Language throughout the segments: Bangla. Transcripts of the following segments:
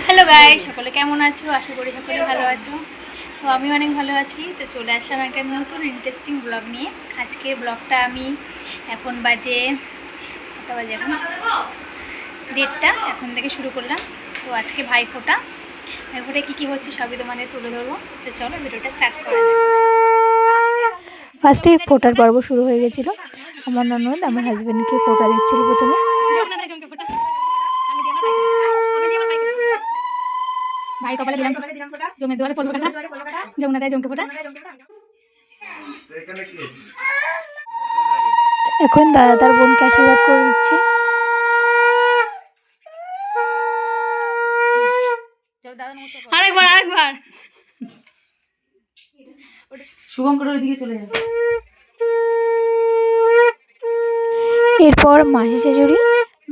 হ্যালো গাইস, সকলে কেমন আছো? আশা করি সকলে ভালো আছো। তো আমি অনেক ভালো আছি। তো চলে আসলাম একটা নতুন ইন্টারেস্টিং ব্লগ নিয়ে। আজকের ব্লগটা আমি এখন বাজে এখন 1:30, এখন থেকে শুরু করলাম। তো আজকে ভাইফোঁটায় কী কী হচ্ছে সবই তোমাদের তুলে ধরবো। তো চলো ভিডিওটা স্টার্ট করা যাক। ফার্স্টে ফোটার পর্ব শুরু হয়ে গেছিলো। আমার ননদ আমার হাজব্যান্ডকে ফোটা দিচ্ছিল প্রথমে। ভাই কপালে দিলাম ফোঁটা, জমের দুয়ারে পড়লো কাটা, যমুনা দেয় জমকে ফোঁটা। এখন দাদা তার বোনকে আশীর্বাদ করে দিচ্ছে। আরেকবার শুভঙ্করের দিকে চলে যাবে। এরপর মাসি শাশুড়ি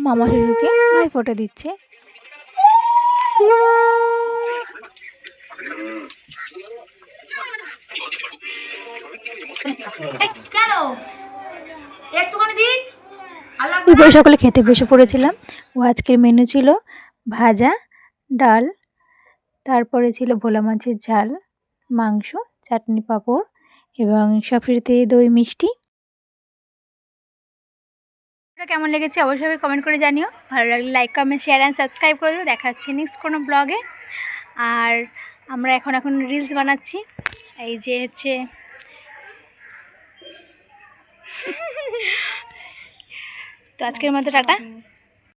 মামা শ্বশুরকে ভাই ফোঁটা দিচ্ছে। এরপরে সকলে খেতে বসে পড়েছিলাম। ও আজকের মেনু ছিল ভাজা, ডাল, তারপরে ছিল ভোলা মাছের ঝাল, মাংস, চাটনি, পাঁপড় এবং সবশেষে দই মিষ্টি। কেমন লেগেছে অবশ্যই কমেন্ট করে জানিও। ভালো লাগলে like, comment, share and subscribe করে দিও। দেখা হচ্ছে নেক্সট কোনো ব্লগে। আর আমরা এখন রিলস বানাচ্ছি। এই যে হচ্ছে তো আজকের মতো টাটা।